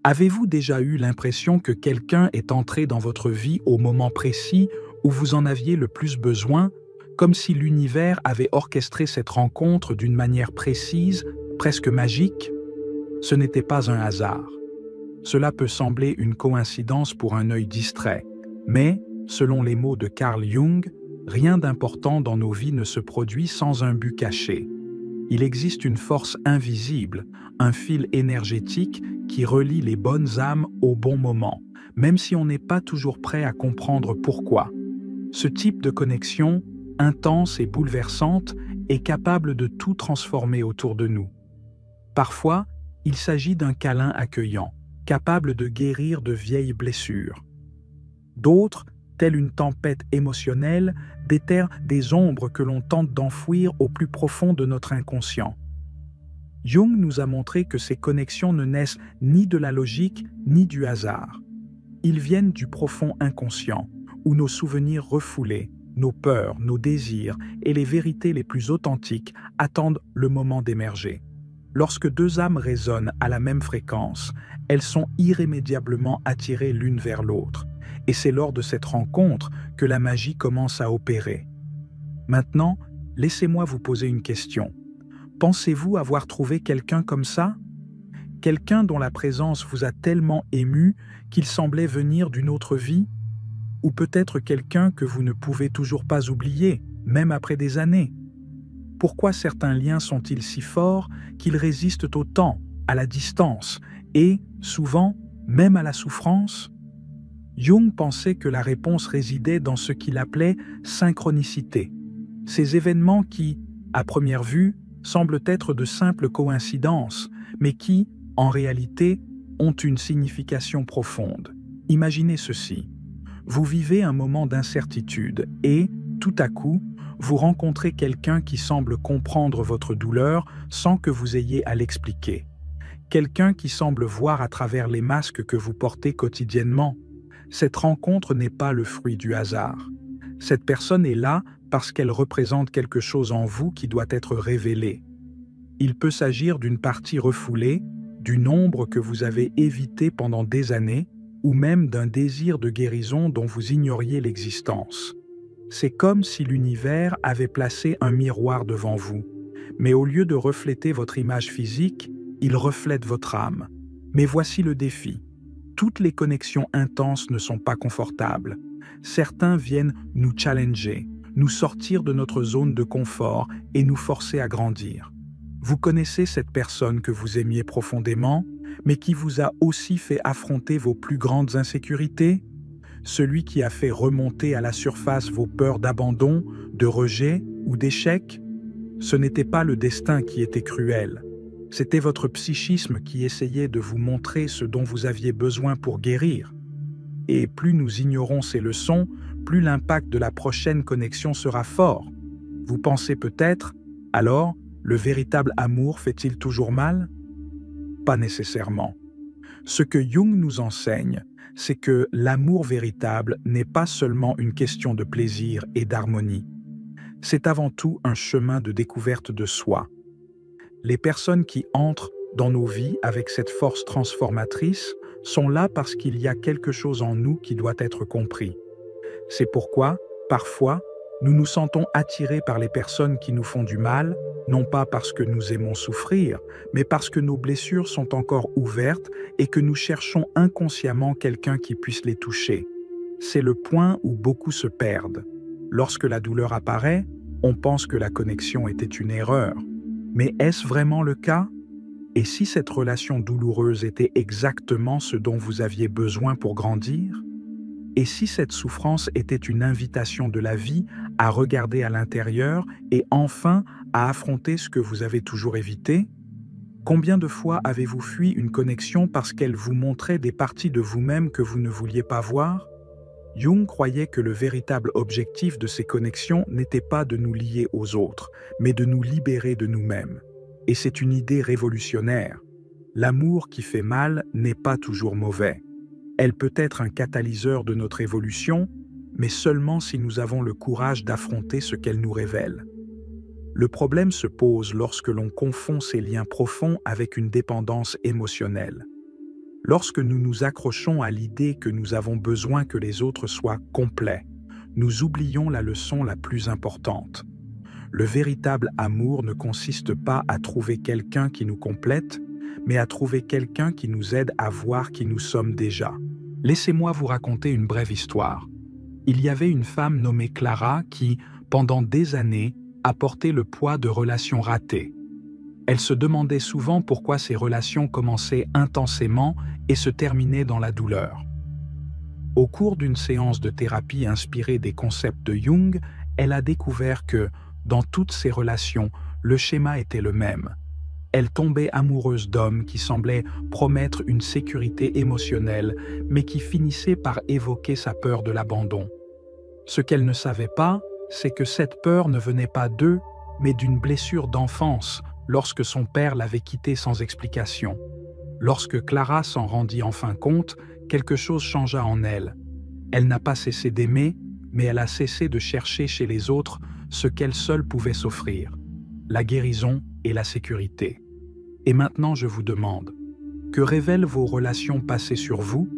Avez-vous déjà eu l'impression que quelqu'un est entré dans votre vie au moment précis où vous en aviez le plus besoin, comme si l'univers avait orchestré cette rencontre d'une manière précise, presque magique? Ce n'était pas un hasard. Cela peut sembler une coïncidence pour un œil distrait, mais, selon les mots de Carl Jung, rien d'important dans nos vies ne se produit sans un but caché. Il existe une force invisible, un fil énergétique qui relie les bonnes âmes au bon moment, même si on n'est pas toujours prêt à comprendre pourquoi. Ce type de connexion, intense et bouleversante, est capable de tout transformer autour de nous. Parfois, il s'agit d'un câlin accueillant, capable de guérir de vieilles blessures. D'autres, telle une tempête émotionnelle, déterrent des ombres que l'on tente d'enfouir au plus profond de notre inconscient. Jung nous a montré que ces connexions ne naissent ni de la logique ni du hasard. Ils viennent du profond inconscient, où nos souvenirs refoulés, nos peurs, nos désirs et les vérités les plus authentiques attendent le moment d'émerger. Lorsque deux âmes résonnent à la même fréquence, elles sont irrémédiablement attirées l'une vers l'autre. Et c'est lors de cette rencontre que la magie commence à opérer. Maintenant, laissez-moi vous poser une question. Pensez-vous avoir trouvé quelqu'un comme ça? Quelqu'un dont la présence vous a tellement ému qu'il semblait venir d'une autre vie? Ou peut-être quelqu'un que vous ne pouvez toujours pas oublier, même après des années? Pourquoi certains liens sont-ils si forts qu'ils résistent au temps, à la distance et, souvent, même à la souffrance? Jung pensait que la réponse résidait dans ce qu'il appelait synchronicité. Ces événements qui, à première vue, semblent être de simples coïncidences, mais qui, en réalité, ont une signification profonde. Imaginez ceci. Vous vivez un moment d'incertitude et, tout à coup, vous rencontrez quelqu'un qui semble comprendre votre douleur sans que vous ayez à l'expliquer. Quelqu'un qui semble voir à travers les masques que vous portez quotidiennement. Cette rencontre n'est pas le fruit du hasard. Cette personne est là parce qu'elle représente quelque chose en vous qui doit être révélé. Il peut s'agir d'une partie refoulée, d'une ombre que vous avez évitée pendant des années, ou même d'un désir de guérison dont vous ignoriez l'existence. C'est comme si l'univers avait placé un miroir devant vous, mais au lieu de refléter votre image physique, il reflète votre âme. Mais voici le défi. Toutes les connexions intenses ne sont pas confortables. Certains viennent nous challenger, nous sortir de notre zone de confort et nous forcer à grandir. Vous connaissez cette personne que vous aimiez profondément, mais qui vous a aussi fait affronter vos plus grandes insécurités? Celui qui a fait remonter à la surface vos peurs d'abandon, de rejet ou d'échec? Ce n'était pas le destin qui était cruel. C'était votre psychisme qui essayait de vous montrer ce dont vous aviez besoin pour guérir. Et plus nous ignorons ces leçons, plus l'impact de la prochaine connexion sera fort. Vous pensez peut-être, alors, le véritable amour fait-il toujours mal? Pas nécessairement. Ce que Jung nous enseigne, c'est que l'amour véritable n'est pas seulement une question de plaisir et d'harmonie. C'est avant tout un chemin de découverte de soi. Les personnes qui entrent dans nos vies avec cette force transformatrice sont là parce qu'il y a quelque chose en nous qui doit être compris. C'est pourquoi, parfois, nous nous sentons attirés par les personnes qui nous font du mal, non pas parce que nous aimons souffrir, mais parce que nos blessures sont encore ouvertes et que nous cherchons inconsciemment quelqu'un qui puisse les toucher. C'est le point où beaucoup se perdent. Lorsque la douleur apparaît, on pense que la connexion était une erreur. Mais est-ce vraiment le cas? Et si cette relation douloureuse était exactement ce dont vous aviez besoin pour grandir? Et si cette souffrance était une invitation de la vie à regarder à l'intérieur et enfin à affronter ce que vous avez toujours évité? Combien de fois avez-vous fui une connexion parce qu'elle vous montrait des parties de vous-même que vous ne vouliez pas voir? Jung croyait que le véritable objectif de ces connexions n'était pas de nous lier aux autres, mais de nous libérer de nous-mêmes. Et c'est une idée révolutionnaire. L'amour qui fait mal n'est pas toujours mauvais. Elle peut être un catalyseur de notre évolution, mais seulement si nous avons le courage d'affronter ce qu'elle nous révèle. Le problème se pose lorsque l'on confond ces liens profonds avec une dépendance émotionnelle. Lorsque nous nous accrochons à l'idée que nous avons besoin que les autres soient complets, nous oublions la leçon la plus importante. Le véritable amour ne consiste pas à trouver quelqu'un qui nous complète, mais à trouver quelqu'un qui nous aide à voir qui nous sommes déjà. Laissez-moi vous raconter une brève histoire. Il y avait une femme nommée Clara qui, pendant des années, a porté le poids de relations ratées. Elle se demandait souvent pourquoi ces relations commençaient intensément et se terminaient dans la douleur. Au cours d'une séance de thérapie inspirée des concepts de Jung, elle a découvert que, dans toutes ses relations, le schéma était le même. Elle tombait amoureuse d'hommes qui semblaient promettre une sécurité émotionnelle, mais qui finissaient par évoquer sa peur de l'abandon. Ce qu'elle ne savait pas, c'est que cette peur ne venait pas d'eux, mais d'une blessure d'enfance, lorsque son père l'avait quittée sans explication. Lorsque Clara s'en rendit enfin compte, quelque chose changea en elle. Elle n'a pas cessé d'aimer, mais elle a cessé de chercher chez les autres ce qu'elle seule pouvait s'offrir, la guérison et la sécurité. Et maintenant je vous demande, que révèlent vos relations passées sur vous?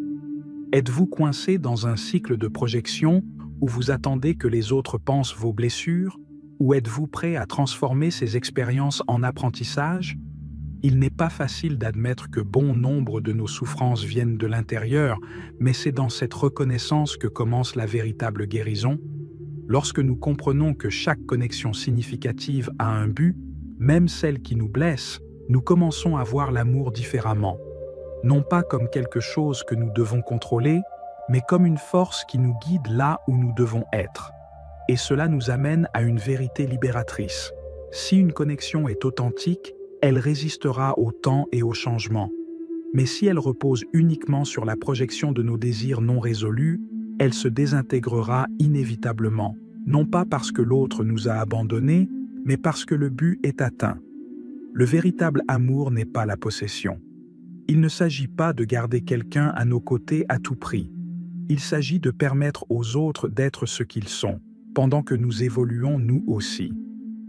Êtes-vous coincé dans un cycle de projection où vous attendez que les autres pensent vos blessures? Ou êtes-vous prêt à transformer ces expériences en apprentissage? Il n'est pas facile d'admettre que bon nombre de nos souffrances viennent de l'intérieur, mais c'est dans cette reconnaissance que commence la véritable guérison. Lorsque nous comprenons que chaque connexion significative a un but, même celle qui nous blesse, nous commençons à voir l'amour différemment. Non pas comme quelque chose que nous devons contrôler, mais comme une force qui nous guide là où nous devons être. Et cela nous amène à une vérité libératrice. Si une connexion est authentique, elle résistera au temps et au changement. Mais si elle repose uniquement sur la projection de nos désirs non résolus, elle se désintégrera inévitablement, non pas parce que l'autre nous a abandonnés, mais parce que le but est atteint. Le véritable amour n'est pas la possession. Il ne s'agit pas de garder quelqu'un à nos côtés à tout prix. Il s'agit de permettre aux autres d'être ce qu'ils sont, pendant que nous évoluons nous aussi.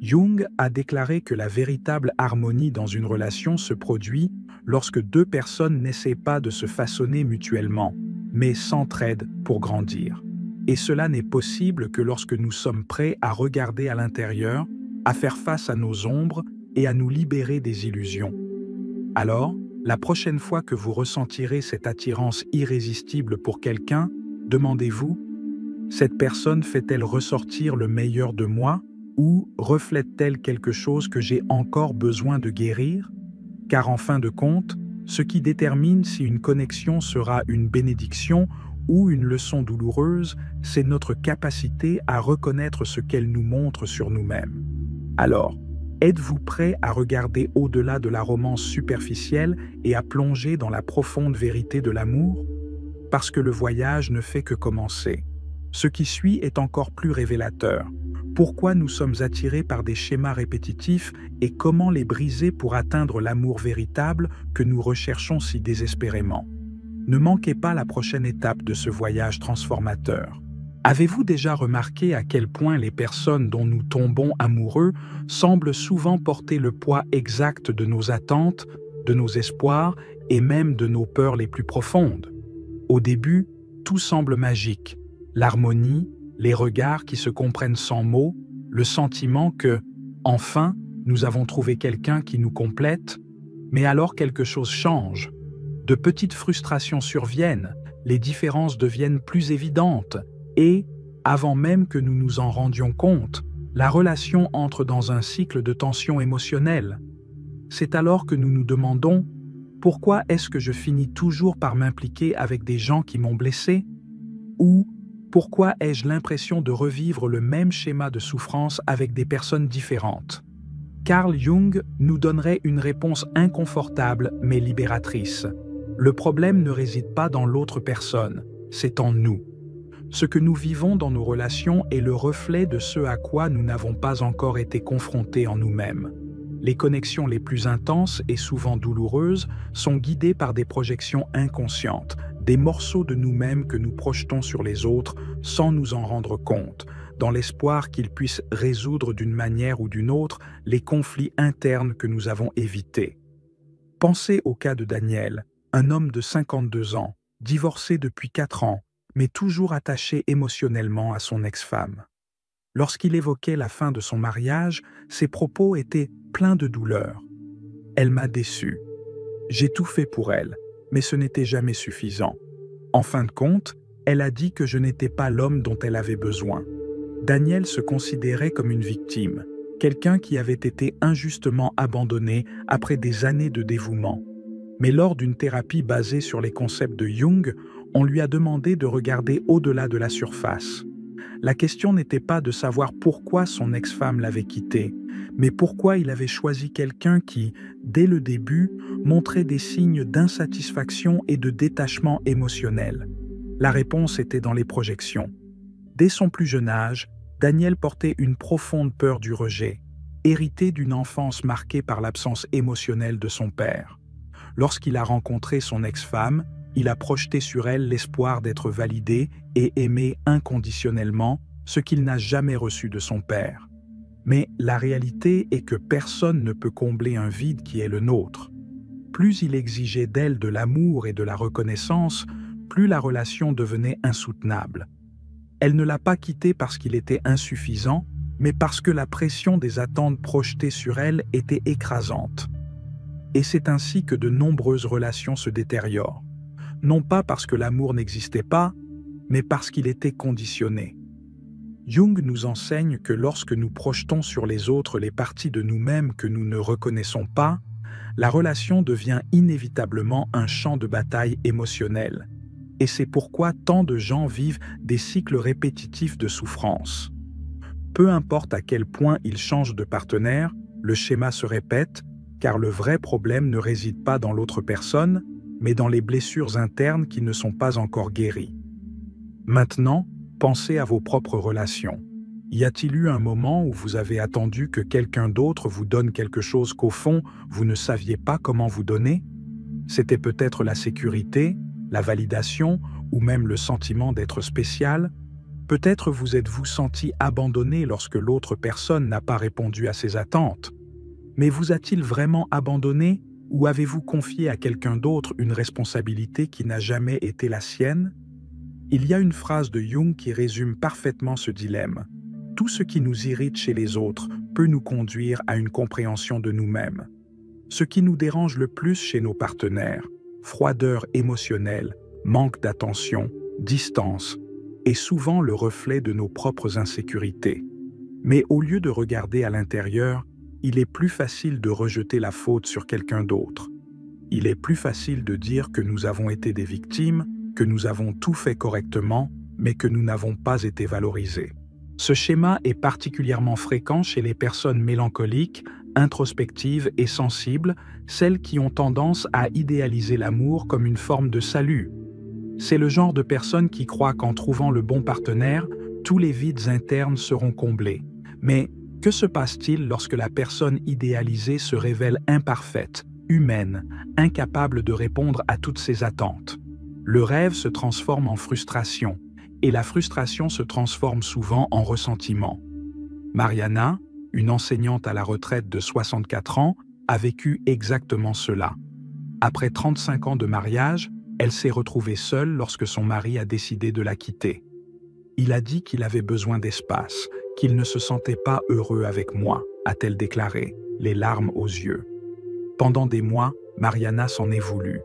Jung a déclaré que la véritable harmonie dans une relation se produit lorsque deux personnes n'essaient pas de se façonner mutuellement, mais s'entraident pour grandir. Et cela n'est possible que lorsque nous sommes prêts à regarder à l'intérieur, à faire face à nos ombres et à nous libérer des illusions. Alors, la prochaine fois que vous ressentirez cette attirance irrésistible pour quelqu'un, demandez-vous, cette personne fait-elle ressortir le meilleur de moi ou reflète-t-elle quelque chose que j'ai encore besoin de guérir? Car en fin de compte, ce qui détermine si une connexion sera une bénédiction ou une leçon douloureuse, c'est notre capacité à reconnaître ce qu'elle nous montre sur nous-mêmes. Alors, êtes-vous prêt à regarder au-delà de la romance superficielle et à plonger dans la profonde vérité de l'amour? Parce que le voyage ne fait que commencer. Ce qui suit est encore plus révélateur. Pourquoi nous sommes attirés par des schémas répétitifs et comment les briser pour atteindre l'amour véritable que nous recherchons si désespérément? Ne manquez pas la prochaine étape de ce voyage transformateur. Avez-vous déjà remarqué à quel point les personnes dont nous tombons amoureux semblent souvent porter le poids exact de nos attentes, de nos espoirs et même de nos peurs les plus profondes? Au début, tout semble magique. L'harmonie, les regards qui se comprennent sans mots, le sentiment que, enfin, nous avons trouvé quelqu'un qui nous complète, mais alors quelque chose change. De petites frustrations surviennent, les différences deviennent plus évidentes et, avant même que nous nous en rendions compte, la relation entre dans un cycle de tension émotionnelle. C'est alors que nous nous demandons « Pourquoi est-ce que je finis toujours par m'impliquer avec des gens qui m'ont blessé ?» ou « Pourquoi ai-je l'impression de revivre le même schéma de souffrance avec des personnes différentes ?» Carl Jung nous donnerait une réponse inconfortable mais libératrice. Le problème ne réside pas dans l'autre personne, c'est en nous. Ce que nous vivons dans nos relations est le reflet de ce à quoi nous n'avons pas encore été confrontés en nous-mêmes. Les connexions les plus intenses et souvent douloureuses sont guidées par des projections inconscientes, des morceaux de nous-mêmes que nous projetons sur les autres sans nous en rendre compte, dans l'espoir qu'ils puissent résoudre d'une manière ou d'une autre les conflits internes que nous avons évités. Pensez au cas de Daniel. Un homme de 52 ans, divorcé depuis 4 ans, mais toujours attaché émotionnellement à son ex-femme. Lorsqu'il évoquait la fin de son mariage, ses propos étaient pleins de douleur. Elle m'a déçu. J'ai tout fait pour elle, mais ce n'était jamais suffisant. En fin de compte, elle a dit que je n'étais pas l'homme dont elle avait besoin. Daniel se considérait comme une victime, quelqu'un qui avait été injustement abandonné après des années de dévouement. Mais lors d'une thérapie basée sur les concepts de Jung, on lui a demandé de regarder au-delà de la surface. La question n'était pas de savoir pourquoi son ex-femme l'avait quitté, mais pourquoi il avait choisi quelqu'un qui, dès le début, montrait des signes d'insatisfaction et de détachement émotionnel. La réponse était dans les projections. Dès son plus jeune âge, Daniel portait une profonde peur du rejet, hérité d'une enfance marquée par l'absence émotionnelle de son père. Lorsqu'il a rencontré son ex-femme, il a projeté sur elle l'espoir d'être validé et aimé inconditionnellement, ce qu'il n'a jamais reçu de son père. Mais la réalité est que personne ne peut combler un vide qui est le nôtre. Plus il exigeait d'elle de l'amour et de la reconnaissance, plus la relation devenait insoutenable. Elle ne l'a pas quitté parce qu'il était insuffisant, mais parce que la pression des attentes projetées sur elle était écrasante. Et c'est ainsi que de nombreuses relations se détériorent. Non pas parce que l'amour n'existait pas, mais parce qu'il était conditionné. Jung nous enseigne que lorsque nous projetons sur les autres les parties de nous-mêmes que nous ne reconnaissons pas, la relation devient inévitablement un champ de bataille émotionnel. Et c'est pourquoi tant de gens vivent des cycles répétitifs de souffrance. Peu importe à quel point ils changent de partenaire, le schéma se répète, car le vrai problème ne réside pas dans l'autre personne, mais dans les blessures internes qui ne sont pas encore guéries. Maintenant, pensez à vos propres relations. Y a-t-il eu un moment où vous avez attendu que quelqu'un d'autre vous donne quelque chose qu'au fond, vous ne saviez pas comment vous donner? C'était peut-être la sécurité, la validation ou même le sentiment d'être spécial. Peut-être vous êtes-vous senti abandonné lorsque l'autre personne n'a pas répondu à ses attentes. Mais vous a-t-il vraiment abandonné ou avez-vous confié à quelqu'un d'autre une responsabilité qui n'a jamais été la sienne? Il y a une phrase de Jung qui résume parfaitement ce dilemme. Tout ce qui nous irrite chez les autres peut nous conduire à une compréhension de nous-mêmes. Ce qui nous dérange le plus chez nos partenaires, froideur émotionnelle, manque d'attention, distance, est souvent le reflet de nos propres insécurités. Mais au lieu de regarder à l'intérieur, il est plus facile de rejeter la faute sur quelqu'un d'autre. Il est plus facile de dire que nous avons été des victimes, que nous avons tout fait correctement, mais que nous n'avons pas été valorisés. Ce schéma est particulièrement fréquent chez les personnes mélancoliques, introspectives et sensibles, celles qui ont tendance à idéaliser l'amour comme une forme de salut. C'est le genre de personnes qui croient qu'en trouvant le bon partenaire, tous les vides internes seront comblés. Mais que se passe-t-il lorsque la personne idéalisée se révèle imparfaite, humaine, incapable de répondre à toutes ses attentes? Le rêve se transforme en frustration, et la frustration se transforme souvent en ressentiment. Mariana, une enseignante à la retraite de 64 ans, a vécu exactement cela. Après 35 ans de mariage, elle s'est retrouvée seule lorsque son mari a décidé de la quitter. Il a dit qu'il avait besoin d'espace, qu'il ne se sentait pas heureux avec moi, a-t-elle déclaré, les larmes aux yeux. Pendant des mois, Mariana s'en est voulu.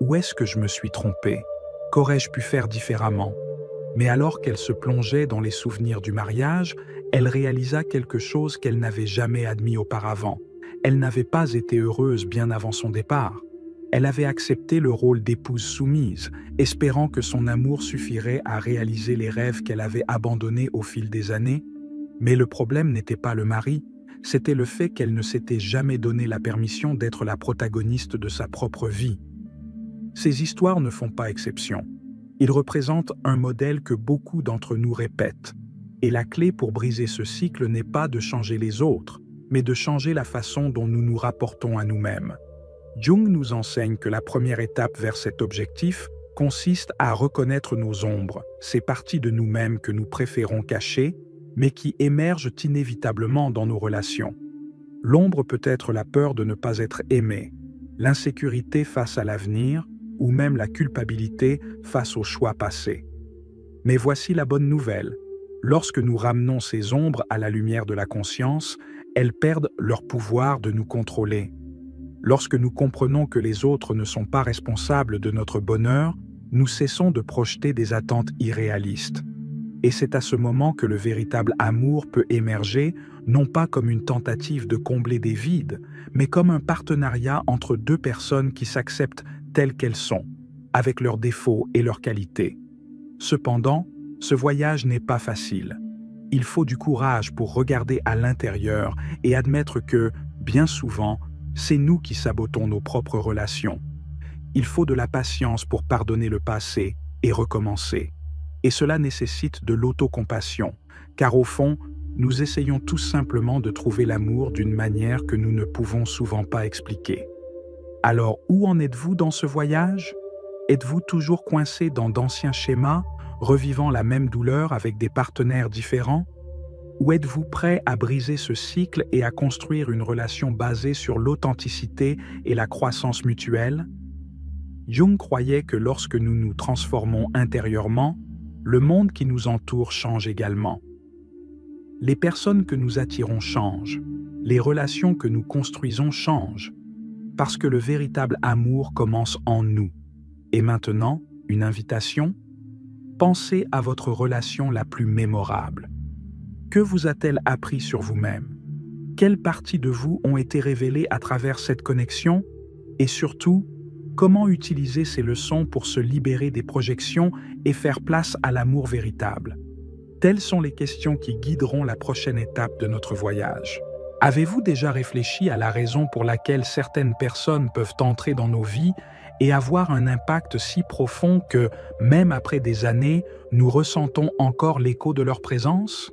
Où est-ce que je me suis trompée? Qu'aurais-je pu faire différemment? Mais alors qu'elle se plongeait dans les souvenirs du mariage, elle réalisa quelque chose qu'elle n'avait jamais admis auparavant. Elle n'avait pas été heureuse bien avant son départ. Elle avait accepté le rôle d'épouse soumise, espérant que son amour suffirait à réaliser les rêves qu'elle avait abandonnés au fil des années. Mais le problème n'était pas le mari, c'était le fait qu'elle ne s'était jamais donné la permission d'être la protagoniste de sa propre vie. Ces histoires ne font pas exception. Ils représentent un modèle que beaucoup d'entre nous répètent. Et la clé pour briser ce cycle n'est pas de changer les autres, mais de changer la façon dont nous nous rapportons à nous-mêmes. Jung nous enseigne que la première étape vers cet objectif consiste à reconnaître nos ombres, ces parties de nous-mêmes que nous préférons cacher, mais qui émergent inévitablement dans nos relations. L'ombre peut être la peur de ne pas être aimé, l'insécurité face à l'avenir ou même la culpabilité face aux choix passés. Mais voici la bonne nouvelle. Lorsque nous ramenons ces ombres à la lumière de la conscience, elles perdent leur pouvoir de nous contrôler. Lorsque nous comprenons que les autres ne sont pas responsables de notre bonheur, nous cessons de projeter des attentes irréalistes. Et c'est à ce moment que le véritable amour peut émerger, non pas comme une tentative de combler des vides, mais comme un partenariat entre deux personnes qui s'acceptent telles qu'elles sont, avec leurs défauts et leurs qualités. Cependant, ce voyage n'est pas facile. Il faut du courage pour regarder à l'intérieur et admettre que, bien souvent, c'est nous qui sabotons nos propres relations. Il faut de la patience pour pardonner le passé et recommencer. Et cela nécessite de l'autocompassion, car au fond, nous essayons tout simplement de trouver l'amour d'une manière que nous ne pouvons souvent pas expliquer. Alors, où en êtes-vous dans ce voyage? Êtes-vous toujours coincé dans d'anciens schémas, revivant la même douleur avec des partenaires différents? Ou êtes-vous prêt à briser ce cycle et à construire une relation basée sur l'authenticité et la croissance mutuelle? Jung croyait que lorsque nous nous transformons intérieurement, le monde qui nous entoure change également. Les personnes que nous attirons changent, les relations que nous construisons changent, parce que le véritable amour commence en nous. Et maintenant, une invitation? Pensez à votre relation la plus mémorable. Que vous a-t-elle appris sur vous-même? Quelles parties de vous ont été révélées à travers cette connexion? Et surtout, comment utiliser ces leçons pour se libérer des projections et faire place à l'amour véritable? Telles sont les questions qui guideront la prochaine étape de notre voyage. Avez-vous déjà réfléchi à la raison pour laquelle certaines personnes peuvent entrer dans nos vies et avoir un impact si profond que, même après des années, nous ressentons encore l'écho de leur présence?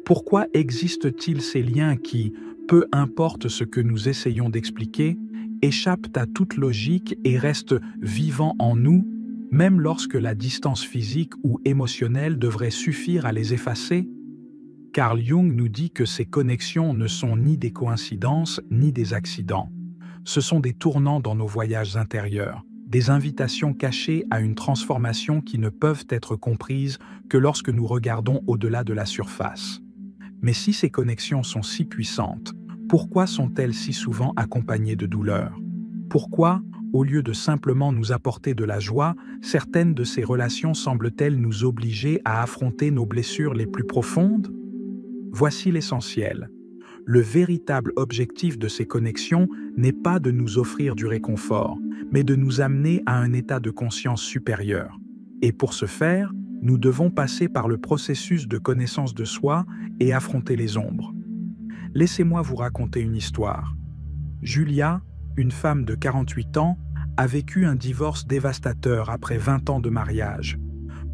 Pourquoi existe-t-il ces liens qui, peu importe ce que nous essayons d'expliquer, échappent à toute logique et restent vivants en nous, même lorsque la distance physique ou émotionnelle devrait suffire à les effacer? Carl Jung nous dit que ces connexions ne sont ni des coïncidences ni des accidents. Ce sont des tournants dans nos voyages intérieurs, des invitations cachées à une transformation qui ne peuvent être comprises que lorsque nous regardons au-delà de la surface. Mais si ces connexions sont si puissantes, pourquoi sont-elles si souvent accompagnées de douleur? Pourquoi, au lieu de simplement nous apporter de la joie, certaines de ces relations semblent-elles nous obliger à affronter nos blessures les plus profondes? Voici l'essentiel. Le véritable objectif de ces connexions n'est pas de nous offrir du réconfort, mais de nous amener à un état de conscience supérieur. Et pour ce faire, nous devons passer par le processus de connaissance de soi et affronter les ombres. Laissez-moi vous raconter une histoire. Julia, une femme de 48 ans, a vécu un divorce dévastateur après 20 ans de mariage.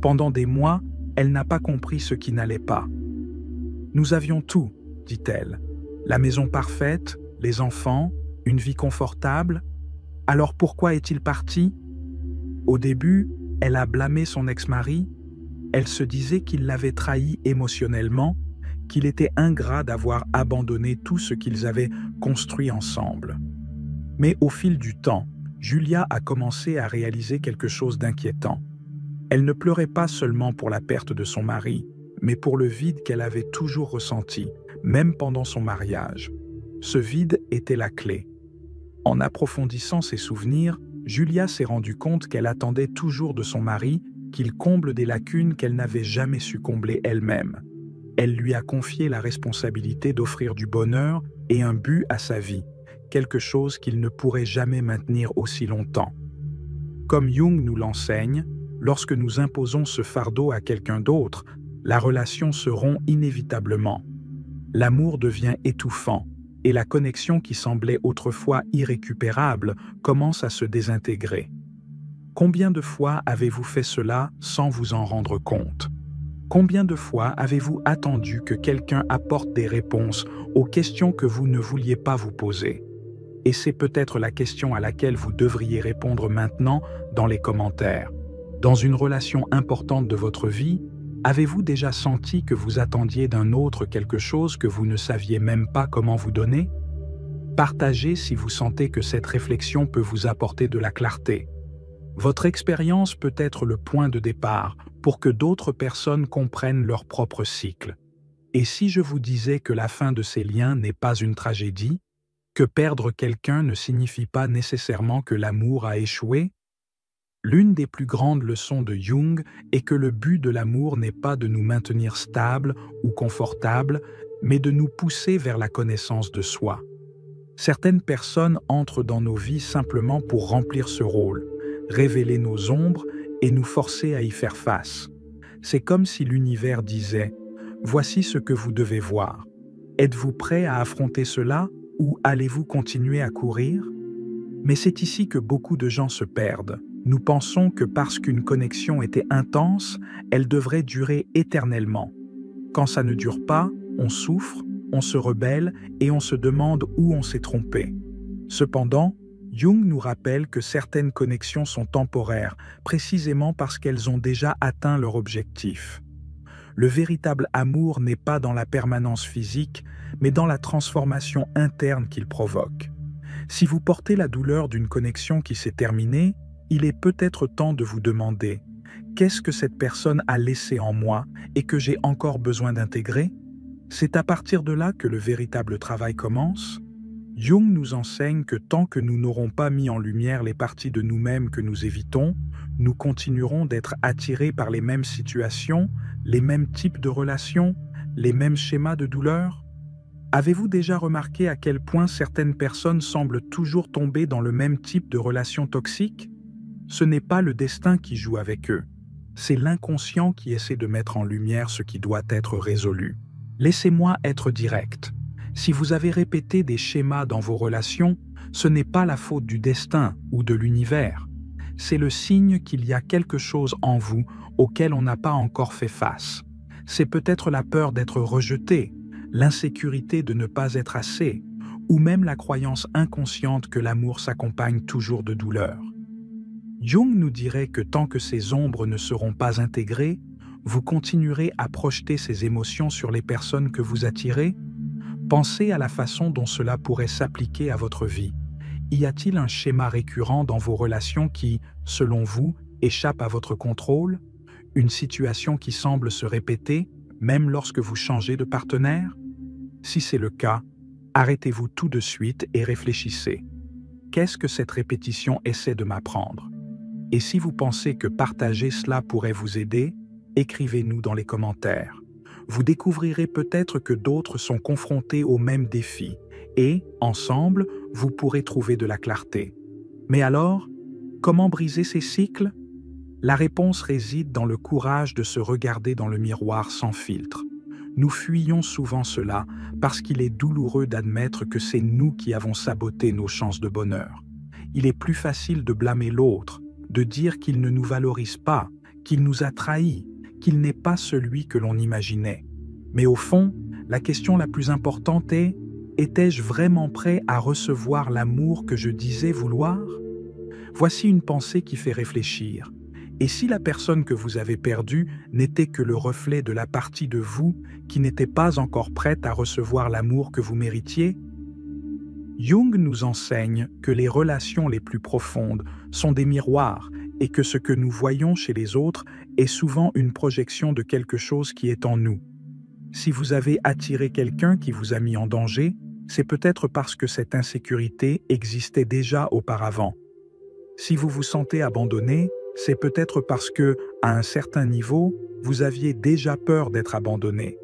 Pendant des mois, elle n'a pas compris ce qui n'allait pas. « Nous avions tout », dit-elle. « La maison parfaite, les enfants, une vie confortable. Alors pourquoi est-il parti ?» Au début, elle a blâmé son ex-mari. Elle se disait qu'il l'avait trahi émotionnellement, qu'il était ingrat d'avoir abandonné tout ce qu'ils avaient construit ensemble. Mais au fil du temps, Julia a commencé à réaliser quelque chose d'inquiétant. Elle ne pleurait pas seulement pour la perte de son mari, mais pour le vide qu'elle avait toujours ressenti, même pendant son mariage. Ce vide était la clé. En approfondissant ses souvenirs, Julia s'est rendue compte qu'elle attendait toujours de son mari qu'il comble des lacunes qu'elle n'avait jamais su combler elle-même. Elle lui a confié la responsabilité d'offrir du bonheur et un but à sa vie, quelque chose qu'il ne pourrait jamais maintenir aussi longtemps. Comme Jung nous l'enseigne, lorsque nous imposons ce fardeau à quelqu'un d'autre, la relation se rompt inévitablement. L'amour devient étouffant et la connexion qui semblait autrefois irrécupérable commence à se désintégrer. Combien de fois avez-vous fait cela sans vous en rendre compte? Combien de fois avez-vous attendu que quelqu'un apporte des réponses aux questions que vous ne vouliez pas vous poser? Et c'est peut-être la question à laquelle vous devriez répondre maintenant dans les commentaires. Dans une relation importante de votre vie, avez-vous déjà senti que vous attendiez d'un autre quelque chose que vous ne saviez même pas comment vous donner? Partagez si vous sentez que cette réflexion peut vous apporter de la clarté. Votre expérience peut être le point de départ pour que d'autres personnes comprennent leur propre cycle. Et si je vous disais que la fin de ces liens n'est pas une tragédie, que perdre quelqu'un ne signifie pas nécessairement que l'amour a échoué? L'une des plus grandes leçons de Jung est que le but de l'amour n'est pas de nous maintenir stables ou confortables, mais de nous pousser vers la connaissance de soi. Certaines personnes entrent dans nos vies simplement pour remplir ce rôle, révéler nos ombres et nous forcer à y faire face. C'est comme si l'univers disait « Voici ce que vous devez voir. Êtes-vous prêt à affronter cela ou allez-vous continuer à courir ?» Mais c'est ici que beaucoup de gens se perdent. Nous pensons que parce qu'une connexion était intense, elle devrait durer éternellement. Quand ça ne dure pas, on souffre, on se rebelle et on se demande où on s'est trompé. Cependant, Jung nous rappelle que certaines connexions sont temporaires, précisément parce qu'elles ont déjà atteint leur objectif. Le véritable amour n'est pas dans la permanence physique, mais dans la transformation interne qu'il provoque. Si vous portez la douleur d'une connexion qui s'est terminée, il est peut-être temps de vous demander « Qu'est-ce que cette personne a laissé en moi et que j'ai encore besoin d'intégrer ?» C'est à partir de là que le véritable travail commence. Jung nous enseigne que tant que nous n'aurons pas mis en lumière les parties de nous-mêmes que nous évitons, nous continuerons d'être attirés par les mêmes situations, les mêmes types de relations, les mêmes schémas de douleur. Avez-vous déjà remarqué à quel point certaines personnes semblent toujours tomber dans le même type de relation toxique? Ce n'est pas le destin qui joue avec eux, c'est l'inconscient qui essaie de mettre en lumière ce qui doit être résolu. Laissez-moi être direct. Si vous avez répété des schémas dans vos relations, ce n'est pas la faute du destin ou de l'univers. C'est le signe qu'il y a quelque chose en vous auquel on n'a pas encore fait face. C'est peut-être la peur d'être rejeté, l'insécurité de ne pas être assez, ou même la croyance inconsciente que l'amour s'accompagne toujours de douleur. Jung nous dirait que tant que ces ombres ne seront pas intégrées, vous continuerez à projeter ces émotions sur les personnes que vous attirez. Pensez à la façon dont cela pourrait s'appliquer à votre vie. Y a-t-il un schéma récurrent dans vos relations qui, selon vous, échappe à votre contrôle? Une situation qui semble se répéter, même lorsque vous changez de partenaire? Si c'est le cas, arrêtez-vous tout de suite et réfléchissez. Qu'est-ce que cette répétition essaie de m'apprendre? Et si vous pensez que partager cela pourrait vous aider, écrivez-nous dans les commentaires. Vous découvrirez peut-être que d'autres sont confrontés aux mêmes défis et, ensemble, vous pourrez trouver de la clarté. Mais alors, comment briser ces cycles? La réponse réside dans le courage de se regarder dans le miroir sans filtre. Nous fuyons souvent cela parce qu'il est douloureux d'admettre que c'est nous qui avons saboté nos chances de bonheur. Il est plus facile de blâmer l'autre, de dire qu'il ne nous valorise pas, qu'il nous a trahis, qu'il n'est pas celui que l'on imaginait. Mais au fond, la question la plus importante est « Étais-je vraiment prêt à recevoir l'amour que je disais vouloir ?» Voici une pensée qui fait réfléchir. Et si la personne que vous avez perdue n'était que le reflet de la partie de vous qui n'était pas encore prête à recevoir l'amour que vous méritiez? Jung nous enseigne que les relations les plus profondes sont des miroirs et que ce que nous voyons chez les autres est souvent une projection de quelque chose qui est en nous. Si vous avez attiré quelqu'un qui vous a mis en danger, c'est peut-être parce que cette insécurité existait déjà auparavant. Si vous vous sentez abandonné, c'est peut-être parce que, à un certain niveau, vous aviez déjà peur d'être abandonné.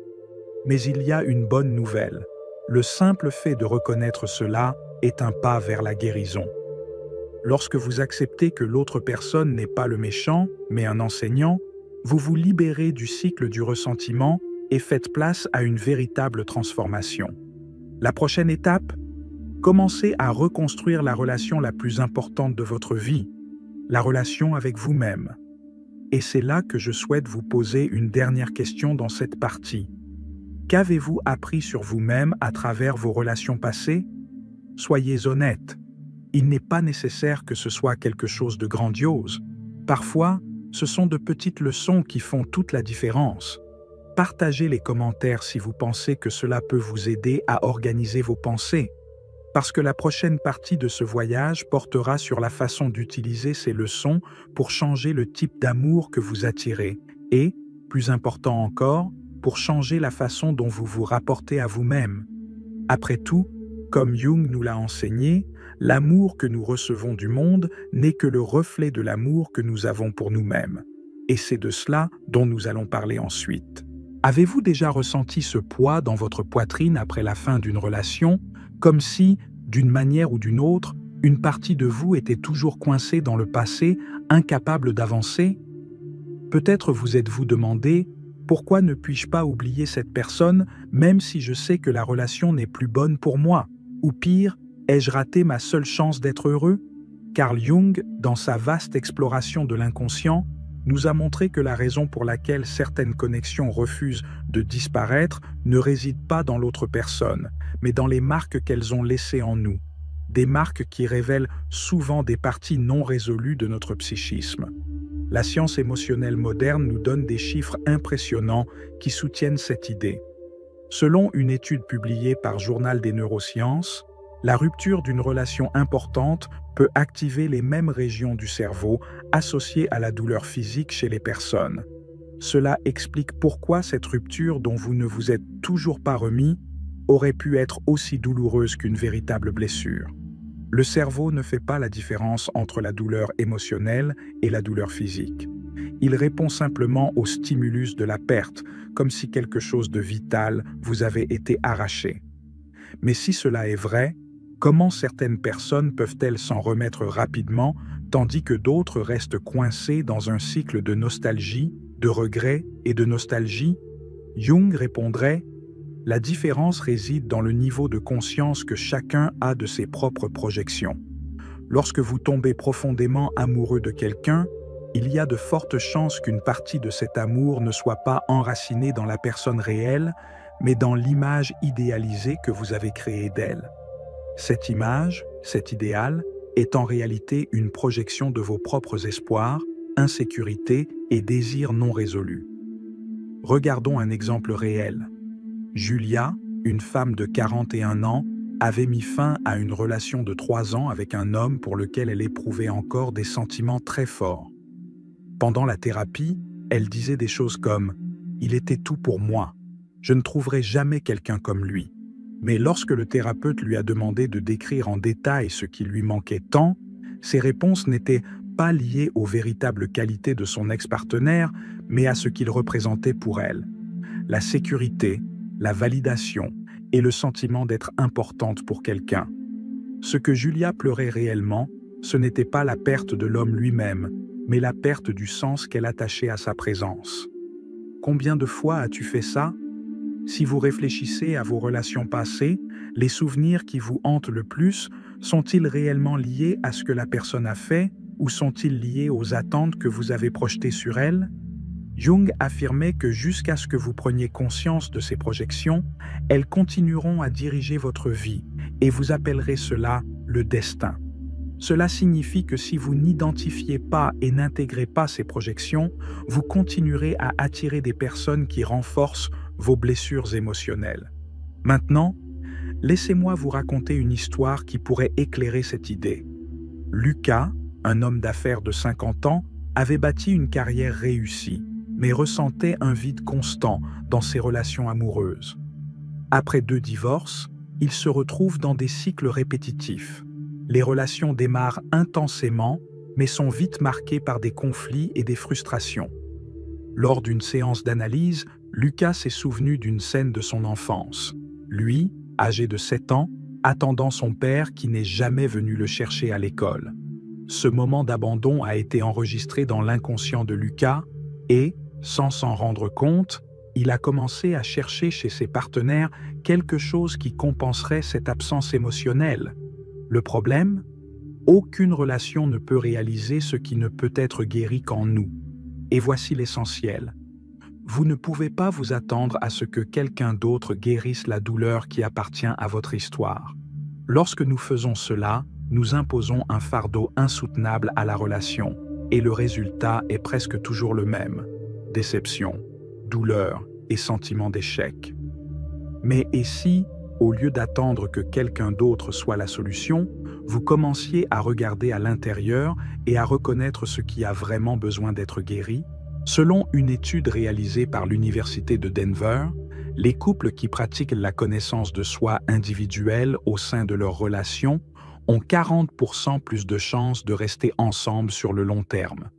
Mais il y a une bonne nouvelle. Le simple fait de reconnaître cela est un pas vers la guérison. Lorsque vous acceptez que l'autre personne n'est pas le méchant, mais un enseignant, vous vous libérez du cycle du ressentiment et faites place à une véritable transformation. La prochaine étape? Commencez à reconstruire la relation la plus importante de votre vie, la relation avec vous-même. Et c'est là que je souhaite vous poser une dernière question dans cette partie. Qu'avez-vous appris sur vous-même à travers vos relations passées? Soyez honnête. Il n'est pas nécessaire que ce soit quelque chose de grandiose. Parfois, ce sont de petites leçons qui font toute la différence. Partagez les commentaires si vous pensez que cela peut vous aider à organiser vos pensées. parce que la prochaine partie de ce voyage portera sur la façon d'utiliser ces leçons pour changer le type d'amour que vous attirez et, plus important encore, pour changer la façon dont vous vous rapportez à vous-même. Après tout, comme Jung nous l'a enseigné, l'amour que nous recevons du monde n'est que le reflet de l'amour que nous avons pour nous-mêmes. Et c'est de cela dont nous allons parler ensuite. Avez-vous déjà ressenti ce poids dans votre poitrine après la fin d'une relation, comme si, d'une manière ou d'une autre, une partie de vous était toujours coincée dans le passé, incapable d'avancer? Peut-être vous êtes-vous demandé « Pourquoi ne puis-je pas oublier cette personne, même si je sais que la relation n'est plus bonne pour moi ?» Ou pire, « Ai-je raté ma seule chance d'être heureux ?» Carl Jung, dans sa vaste exploration de l'inconscient, nous a montré que la raison pour laquelle certaines connexions refusent de disparaître ne réside pas dans l'autre personne, mais dans les marques qu'elles ont laissées en nous. Des marques qui révèlent souvent des parties non résolues de notre psychisme. La science émotionnelle moderne nous donne des chiffres impressionnants qui soutiennent cette idée. Selon une étude publiée par Journal des neurosciences, la rupture d'une relation importante peut activer les mêmes régions du cerveau associées à la douleur physique chez les personnes. Cela explique pourquoi cette rupture dont vous ne vous êtes toujours pas remis aurait pu être aussi douloureuse qu'une véritable blessure. Le cerveau ne fait pas la différence entre la douleur émotionnelle et la douleur physique. Il répond simplement au stimulus de la perte, comme si quelque chose de vital vous avait été arraché. Mais si cela est vrai, comment certaines personnes peuvent-elles s'en remettre rapidement, tandis que d'autres restent coincées dans un cycle de nostalgie, de regret et de nostalgie? Jung répondrait: la différence réside dans le niveau de conscience que chacun a de ses propres projections. Lorsque vous tombez profondément amoureux de quelqu'un, il y a de fortes chances qu'une partie de cet amour ne soit pas enracinée dans la personne réelle, mais dans l'image idéalisée que vous avez créée d'elle. Cette image, cet idéal, est en réalité une projection de vos propres espoirs, insécurités et désirs non résolus. Regardons un exemple réel. Julia, une femme de 41 ans, avait mis fin à une relation de 3 ans avec un homme pour lequel elle éprouvait encore des sentiments très forts. Pendant la thérapie, elle disait des choses comme « Il était tout pour moi. Je ne trouverai jamais quelqu'un comme lui. » Mais lorsque le thérapeute lui a demandé de décrire en détail ce qui lui manquait tant, ses réponses n'étaient pas liées aux véritables qualités de son ex-partenaire, mais à ce qu'il représentait pour elle. La sécurité, la validation et le sentiment d'être importante pour quelqu'un. Ce que Julia pleurait réellement, ce n'était pas la perte de l'homme lui-même, mais la perte du sens qu'elle attachait à sa présence. Combien de fois as-tu fait ça? Si vous réfléchissez à vos relations passées, les souvenirs qui vous hantent le plus sont-ils réellement liés à ce que la personne a fait ou sont-ils liés aux attentes que vous avez projetées sur elle? Jung affirmait que jusqu'à ce que vous preniez conscience de ces projections, elles continueront à diriger votre vie et vous appellerez cela le destin. Cela signifie que si vous n'identifiez pas et n'intégrez pas ces projections, vous continuerez à attirer des personnes qui renforcent vos blessures émotionnelles. Maintenant, laissez-moi vous raconter une histoire qui pourrait éclairer cette idée. Lucas, un homme d'affaires de 50 ans, avait bâti une carrière réussie, mais ressentait un vide constant dans ses relations amoureuses. Après 2 divorces, il se retrouve dans des cycles répétitifs. Les relations démarrent intensément, mais sont vite marquées par des conflits et des frustrations. Lors d'une séance d'analyse, Lucas s'est souvenu d'une scène de son enfance. Lui, âgé de 7 ans, attendant son père qui n'est jamais venu le chercher à l'école. Ce moment d'abandon a été enregistré dans l'inconscient de Lucas et, sans s'en rendre compte, il a commencé à chercher chez ses partenaires quelque chose qui compenserait cette absence émotionnelle. Le problème? Aucune relation ne peut réaliser ce qui ne peut être guéri qu'en nous. Et voici l'essentiel. Vous ne pouvez pas vous attendre à ce que quelqu'un d'autre guérisse la douleur qui appartient à votre histoire. Lorsque nous faisons cela, nous imposons un fardeau insoutenable à la relation, et le résultat est presque toujours le même: déception, douleur et sentiment d'échec. Mais et si, au lieu d'attendre que quelqu'un d'autre soit la solution, vous commenciez à regarder à l'intérieur et à reconnaître ce qui a vraiment besoin d'être guéri? Selon une étude réalisée par l'Université de Denver, les couples qui pratiquent la connaissance de soi individuelle au sein de leur relation ont 40% plus de chances de rester ensemble sur le long terme.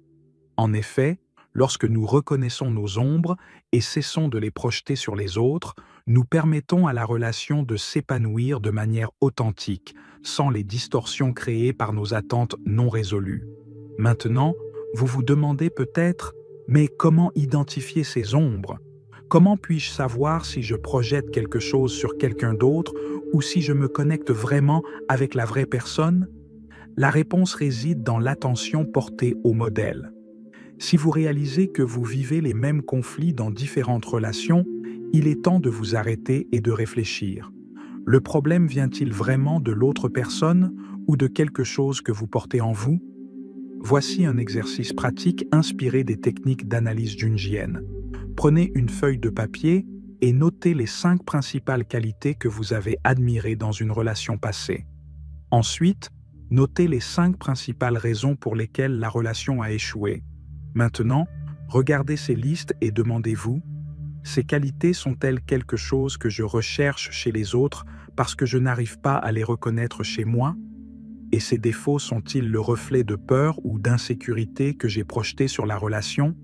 En effet, lorsque nous reconnaissons nos ombres et cessons de les projeter sur les autres, nous permettons à la relation de s'épanouir de manière authentique, sans les distorsions créées par nos attentes non résolues. Maintenant, vous vous demandez peut-être, mais comment identifier ces ombres? Comment puis-je savoir si je projette quelque chose sur quelqu'un d'autre ou si je me connecte vraiment avec la vraie personne? La réponse réside dans l'attention portée au modèle. Si vous réalisez que vous vivez les mêmes conflits dans différentes relations, il est temps de vous arrêter et de réfléchir. Le problème vient-il vraiment de l'autre personne ou de quelque chose que vous portez en vous? Voici un exercice pratique inspiré des techniques d'analyse jungienne. Prenez une feuille de papier et notez les 5 principales qualités que vous avez admirées dans une relation passée. Ensuite, notez les 5 principales raisons pour lesquelles la relation a échoué. Maintenant, regardez ces listes et demandez-vous, ces qualités sont-elles quelque chose que je recherche chez les autres parce que je n'arrive pas à les reconnaître chez moi? Et ces défauts sont-ils le reflet de peur ou d'insécurité que j'ai projeté sur la relation?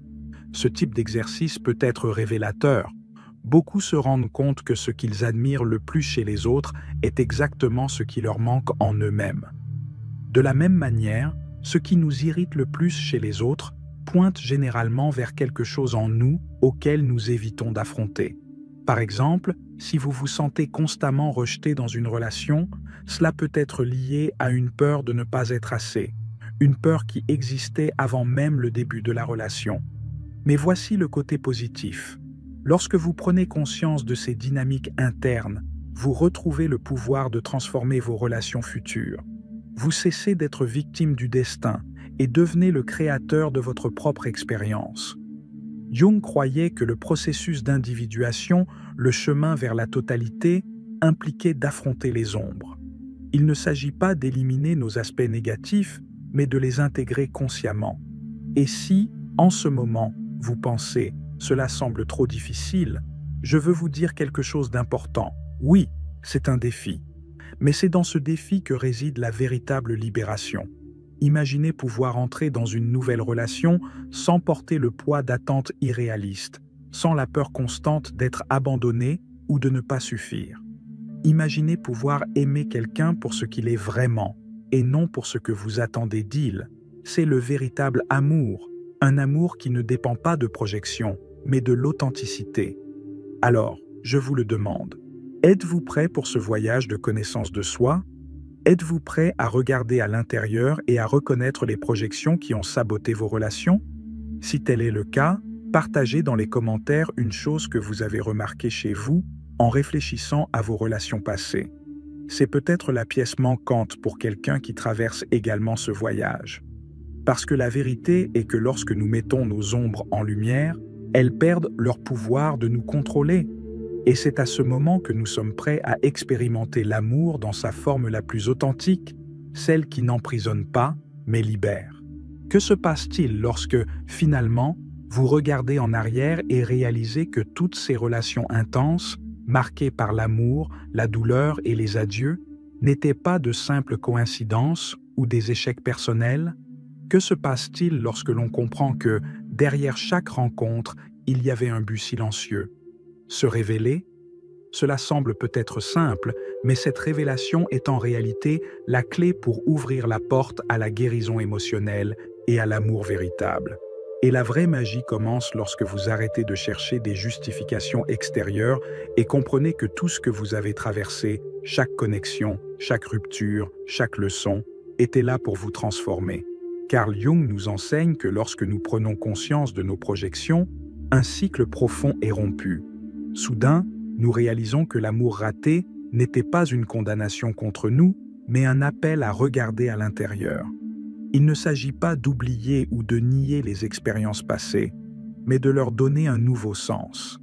Ce type d'exercice peut être révélateur. Beaucoup se rendent compte que ce qu'ils admirent le plus chez les autres est exactement ce qui leur manque en eux-mêmes. De la même manière, ce qui nous irrite le plus chez les autres pointe généralement vers quelque chose en nous auquel nous évitons d'affronter. Par exemple, si vous vous sentez constamment rejeté dans une relation, cela peut être lié à une peur de ne pas être assez, une peur qui existait avant même le début de la relation. Mais voici le côté positif. Lorsque vous prenez conscience de ces dynamiques internes, vous retrouvez le pouvoir de transformer vos relations futures. Vous cessez d'être victime du destin et devenez le créateur de votre propre expérience. Jung croyait que le processus d'individuation, le chemin vers la totalité, impliquait d'affronter les ombres. Il ne s'agit pas d'éliminer nos aspects négatifs, mais de les intégrer consciemment. Et si, en ce moment, vous pensez « cela semble trop difficile », je veux vous dire quelque chose d'important. Oui, c'est un défi. Mais c'est dans ce défi que réside la véritable libération. Imaginez pouvoir entrer dans une nouvelle relation sans porter le poids d'attentes irréalistes, sans la peur constante d'être abandonné ou de ne pas suffire. Imaginez pouvoir aimer quelqu'un pour ce qu'il est vraiment, et non pour ce que vous attendez d'il. C'est le véritable amour, un amour qui ne dépend pas de projection, mais de l'authenticité. Alors, je vous le demande, êtes-vous prêt pour ce voyage de connaissance de soi? Êtes-vous prêt à regarder à l'intérieur et à reconnaître les projections qui ont saboté vos relations? Si tel est le cas, partagez dans les commentaires une chose que vous avez remarquée chez vous en réfléchissant à vos relations passées. C'est peut-être la pièce manquante pour quelqu'un qui traverse également ce voyage. Parce que la vérité est que lorsque nous mettons nos ombres en lumière, elles perdent leur pouvoir de nous contrôler. Et c'est à ce moment que nous sommes prêts à expérimenter l'amour dans sa forme la plus authentique, celle qui n'emprisonne pas, mais libère. Que se passe-t-il lorsque, finalement, vous regardez en arrière et réalisez que toutes ces relations intenses, marquées par l'amour, la douleur et les adieux, n'étaient pas de simples coïncidences ou des échecs personnels? Que se passe-t-il lorsque l'on comprend que, derrière chaque rencontre, il y avait un but silencieux? Se révéler? Cela semble peut-être simple, mais cette révélation est en réalité la clé pour ouvrir la porte à la guérison émotionnelle et à l'amour véritable. Et la vraie magie commence lorsque vous arrêtez de chercher des justifications extérieures et comprenez que tout ce que vous avez traversé, chaque connexion, chaque rupture, chaque leçon, était là pour vous transformer. Carl Jung nous enseigne que lorsque nous prenons conscience de nos projections, un cycle profond est rompu. Soudain, nous réalisons que l'amour raté n'était pas une condamnation contre nous, mais un appel à regarder à l'intérieur. Il ne s'agit pas d'oublier ou de nier les expériences passées, mais de leur donner un nouveau sens.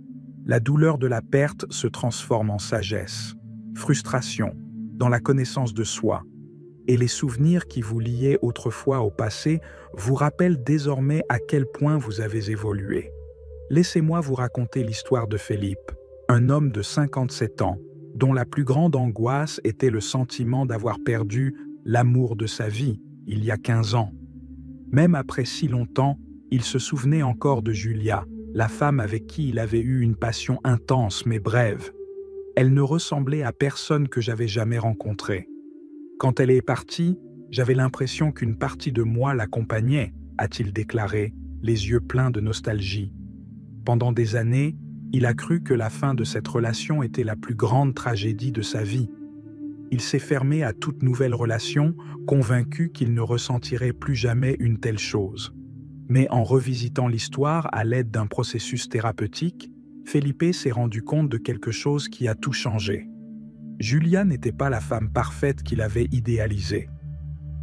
La douleur de la perte se transforme en sagesse. frustration, dans la connaissance de soi, et les souvenirs qui vous liaient autrefois au passé vous rappellent désormais à quel point vous avez évolué. Laissez-moi vous raconter l'histoire de Philippe, un homme de 57 ans, dont la plus grande angoisse était le sentiment d'avoir perdu l'amour de sa vie il y a 15 ans. Même après si longtemps, il se souvenait encore de Julia, la femme avec qui il avait eu une passion intense mais brève. Elle ne ressemblait à personne que j'avais jamais rencontré. Quand elle est partie, j'avais l'impression qu'une partie de moi l'accompagnait, a-t-il déclaré, les yeux pleins de nostalgie. Pendant des années, il a cru que la fin de cette relation était la plus grande tragédie de sa vie. Il s'est fermé à toute nouvelle relation, convaincu qu'il ne ressentirait plus jamais une telle chose. Mais en revisitant l'histoire à l'aide d'un processus thérapeutique, Felipe s'est rendu compte de quelque chose qui a tout changé. Julia n'était pas la femme parfaite qu'il avait idéalisée.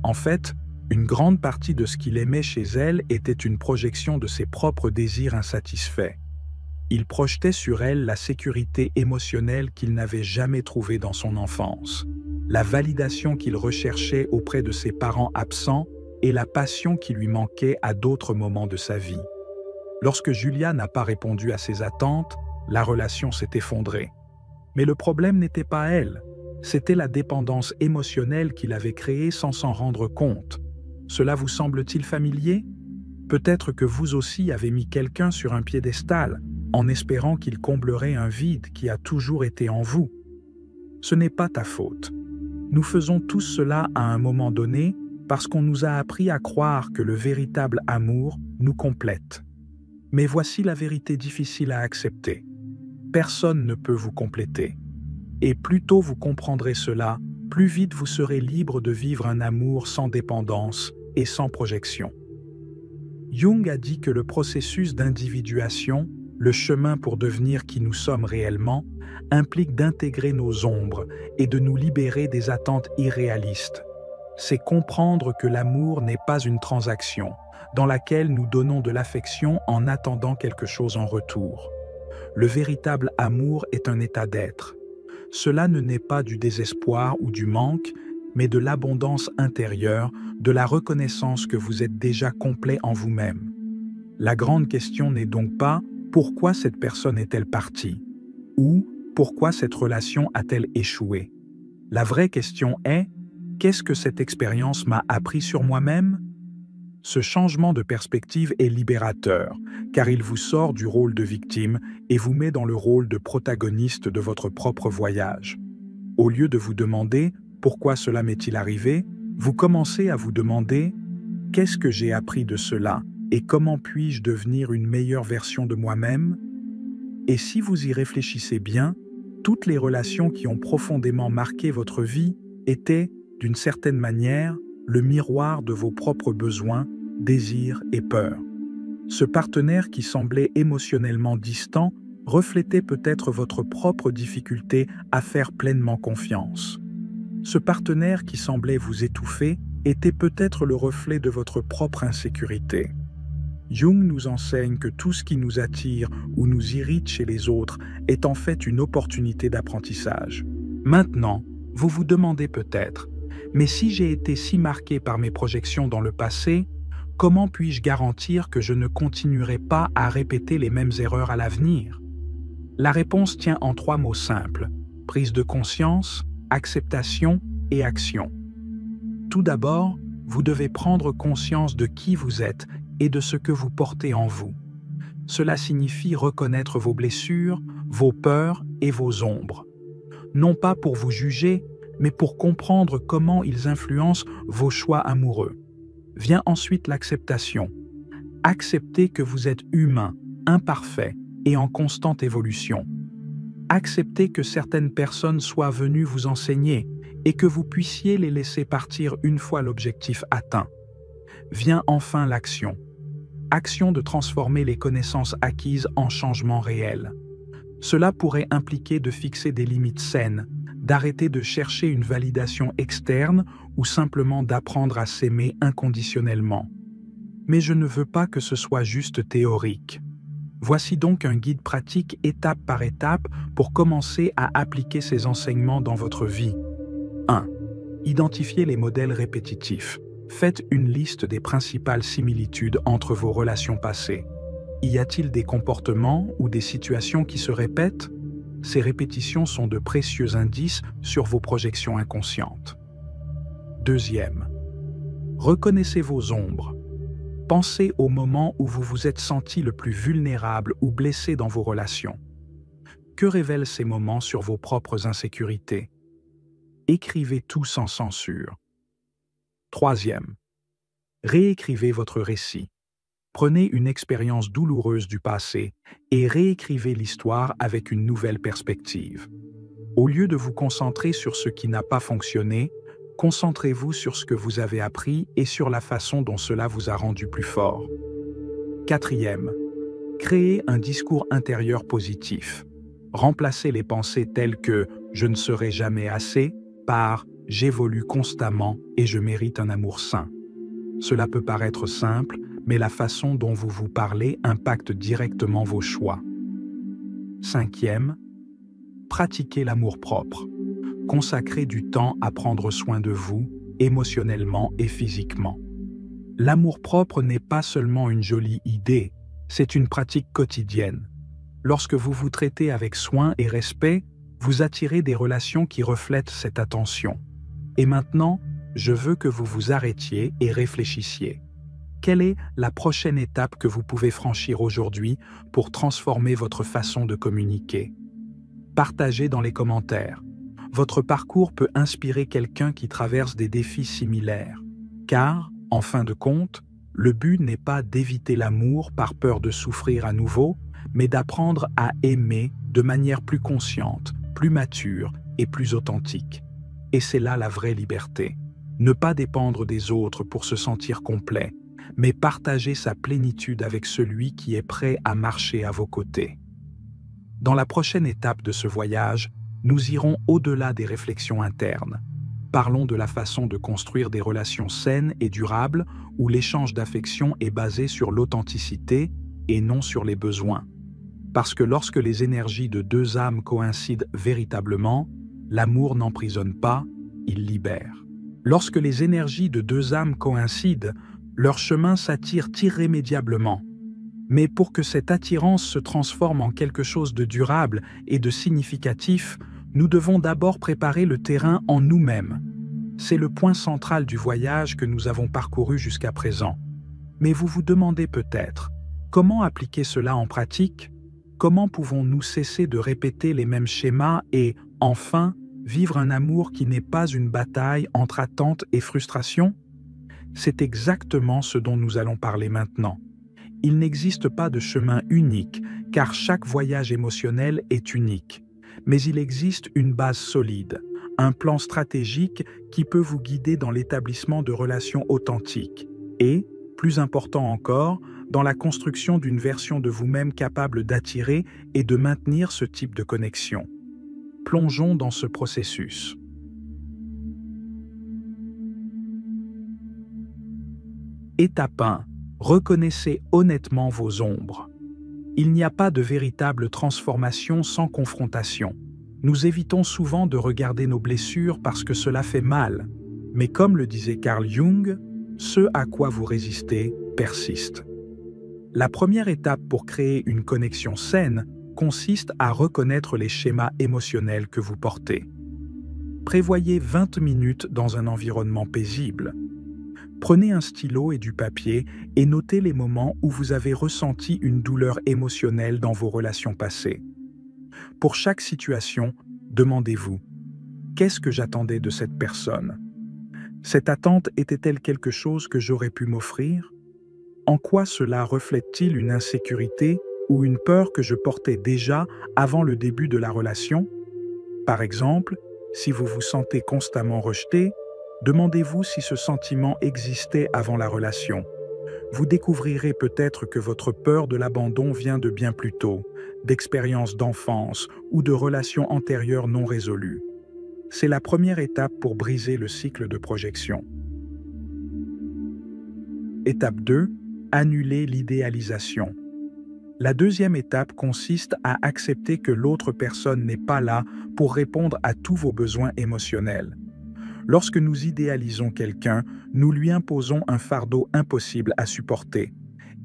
En fait, une grande partie de ce qu'il aimait chez elle était une projection de ses propres désirs insatisfaits. Il projetait sur elle la sécurité émotionnelle qu'il n'avait jamais trouvée dans son enfance, la validation qu'il recherchait auprès de ses parents absents et la passion qui lui manquait à d'autres moments de sa vie. Lorsque Julia n'a pas répondu à ses attentes, la relation s'est effondrée. Mais le problème n'était pas elle, c'était la dépendance émotionnelle qu'il avait créée sans s'en rendre compte. Cela vous semble-t-il familier? Peut-être que vous aussi avez mis quelqu'un sur un piédestal, en espérant qu'il comblerait un vide qui a toujours été en vous. Ce n'est pas ta faute. Nous faisons tous cela à un moment donné parce qu'on nous a appris à croire que le véritable amour nous complète. Mais voici la vérité difficile à accepter. Personne ne peut vous compléter. Et plus tôt vous comprendrez cela, plus vite vous serez libre de vivre un amour sans dépendance et sans projection. Jung a dit que le processus d'individuation, le chemin pour devenir qui nous sommes réellement, implique d'intégrer nos ombres et de nous libérer des attentes irréalistes. C'est comprendre que l'amour n'est pas une transaction, dans laquelle nous donnons de l'affection en attendant quelque chose en retour. Le véritable amour est un état d'être. Cela ne naît pas du désespoir ou du manque, mais de l'abondance intérieure, de la reconnaissance que vous êtes déjà complet en vous-même. La grande question n'est donc pas « pourquoi cette personne est-elle partie ?» ou « pourquoi cette relation a-t-elle échoué ?» La vraie question est « qu'est-ce que cette expérience m'a appris sur moi-même ?» Ce changement de perspective est libérateur, car il vous sort du rôle de victime et vous met dans le rôle de protagoniste de votre propre voyage. Au lieu de vous demander « pourquoi cela m'est-il arrivé ?», vous commencez à vous demander « qu'est-ce que j'ai appris de cela et comment puis-je devenir une meilleure version de moi-même ?» Et si vous y réfléchissez bien, toutes les relations qui ont profondément marqué votre vie étaient, d'une certaine manière, le miroir de vos propres besoins, désirs et peurs. Ce partenaire qui semblait émotionnellement distant reflétait peut-être votre propre difficulté à faire pleinement confiance. Ce partenaire qui semblait vous étouffer était peut-être le reflet de votre propre insécurité. Jung nous enseigne que tout ce qui nous attire ou nous irrite chez les autres est en fait une opportunité d'apprentissage. Maintenant, vous vous demandez peut-être « mais si j'ai été si marqué par mes projections dans le passé, comment puis-je garantir que je ne continuerai pas à répéter les mêmes erreurs à l'avenir ?» La réponse tient en 3 mots simples : prise de conscience, acceptation et action. Tout d'abord, vous devez prendre conscience de qui vous êtes et de ce que vous portez en vous. Cela signifie reconnaître vos blessures, vos peurs et vos ombres. Non pas pour vous juger, mais pour comprendre comment ils influencent vos choix amoureux. Vient ensuite l'acceptation. Acceptez que vous êtes humain, imparfait et en constante évolution. Acceptez que certaines personnes soient venues vous enseigner et que vous puissiez les laisser partir une fois l'objectif atteint. Vient enfin l'action. Action de transformer les connaissances acquises en changements réels. Cela pourrait impliquer de fixer des limites saines, d'arrêter de chercher une validation externe ou simplement d'apprendre à s'aimer inconditionnellement. Mais je ne veux pas que ce soit juste théorique. Voici donc un guide pratique étape par étape pour commencer à appliquer ces enseignements dans votre vie. 1. Identifiez les modèles répétitifs. Faites une liste des principales similitudes entre vos relations passées. Y a-t-il des comportements ou des situations qui se répètent? Ces répétitions sont de précieux indices sur vos projections inconscientes. 2. Reconnaissez vos ombres. Pensez au moment où vous vous êtes senti le plus vulnérable ou blessé dans vos relations. Que révèlent ces moments sur vos propres insécurités? Écrivez tout sans censure. 3. Réécrivez votre récit. Prenez une expérience douloureuse du passé et réécrivez l'histoire avec une nouvelle perspective. Au lieu de vous concentrer sur ce qui n'a pas fonctionné, concentrez-vous sur ce que vous avez appris et sur la façon dont cela vous a rendu plus fort. 4. Créez un discours intérieur positif. Remplacez les pensées telles que « je ne serai jamais assez » par « j'évolue constamment et je mérite un amour sain ». Cela peut paraître simple, mais la façon dont vous vous parlez impacte directement vos choix. 5. Pratiquez l'amour-propre. Consacrez du temps à prendre soin de vous, émotionnellement et physiquement. L'amour-propre n'est pas seulement une jolie idée, c'est une pratique quotidienne. Lorsque vous vous traitez avec soin et respect, vous attirez des relations qui reflètent cette attention. Et maintenant, je veux que vous vous arrêtiez et réfléchissiez. Quelle est la prochaine étape que vous pouvez franchir aujourd'hui pour transformer votre façon de communiquer? Partagez dans les commentaires. Votre parcours peut inspirer quelqu'un qui traverse des défis similaires. Car, en fin de compte, le but n'est pas d'éviter l'amour par peur de souffrir à nouveau, mais d'apprendre à aimer de manière plus consciente, plus mature et plus authentique. Et c'est là la vraie liberté. Ne pas dépendre des autres pour se sentir complet, mais partager sa plénitude avec celui qui est prêt à marcher à vos côtés. Dans la prochaine étape de ce voyage, nous irons au-delà des réflexions internes. Parlons de la façon de construire des relations saines et durables où l'échange d'affection est basé sur l'authenticité et non sur les besoins. Parce que lorsque les énergies de deux âmes coïncident véritablement, l'amour n'emprisonne pas, il libère. Lorsque les énergies de deux âmes coïncident, leur chemin s'attire irrémédiablement. Mais pour que cette attirance se transforme en quelque chose de durable et de significatif, nous devons d'abord préparer le terrain en nous-mêmes. C'est le point central du voyage que nous avons parcouru jusqu'à présent. Mais vous vous demandez peut-être, comment appliquer cela en pratique? Comment pouvons-nous cesser de répéter les mêmes schémas et, enfin, vivre un amour qui n'est pas une bataille entre attente et frustration? C'est exactement ce dont nous allons parler maintenant. Il n'existe pas de chemin unique, car chaque voyage émotionnel est unique. Mais il existe une base solide, un plan stratégique qui peut vous guider dans l'établissement de relations authentiques et, plus important encore, dans la construction d'une version de vous-même capable d'attirer et de maintenir ce type de connexion. Plongeons dans ce processus. Étape 1. Reconnaissez honnêtement vos ombres. Il n'y a pas de véritable transformation sans confrontation. Nous évitons souvent de regarder nos blessures parce que cela fait mal. Mais comme le disait Carl Jung, ce à quoi vous résistez persiste. La première étape pour créer une connexion saine consiste à reconnaître les schémas émotionnels que vous portez. Prévoyez 20 minutes dans un environnement paisible. Prenez un stylo et du papier et notez les moments où vous avez ressenti une douleur émotionnelle dans vos relations passées. Pour chaque situation, demandez-vous « Qu'est-ce que j'attendais de cette personne ? Cette attente était-elle quelque chose que j'aurais pu m'offrir ? En quoi cela reflète-t-il une insécurité ou une peur que je portais déjà avant le début de la relation ? Par exemple, si vous vous sentez constamment rejeté, demandez-vous si ce sentiment existait avant la relation. Vous découvrirez peut-être que votre peur de l'abandon vient de bien plus tôt, d'expériences d'enfance ou de relations antérieures non résolues. C'est la première étape pour briser le cycle de projection. Étape 2. Annuler l'idéalisation. La deuxième étape consiste à accepter que l'autre personne n'est pas là pour répondre à tous vos besoins émotionnels. Lorsque nous idéalisons quelqu'un, nous lui imposons un fardeau impossible à supporter.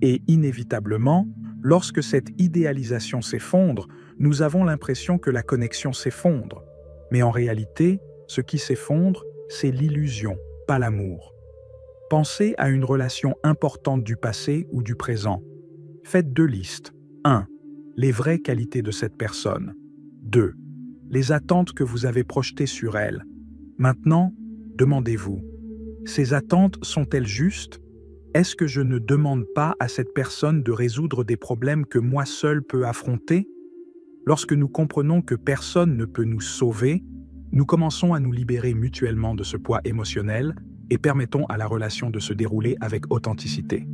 Et inévitablement, lorsque cette idéalisation s'effondre, nous avons l'impression que la connexion s'effondre. Mais en réalité, ce qui s'effondre, c'est l'illusion, pas l'amour. Pensez à une relation importante du passé ou du présent. Faites 2 listes. 1. Les vraies qualités de cette personne. 2. Les attentes que vous avez projetées sur elle. Maintenant, demandez-vous, ces attentes sont-elles justes? Est-ce que je ne demande pas à cette personne de résoudre des problèmes que moi seul peux affronter? Lorsque nous comprenons que personne ne peut nous sauver, nous commençons à nous libérer mutuellement de ce poids émotionnel et permettons à la relation de se dérouler avec authenticité.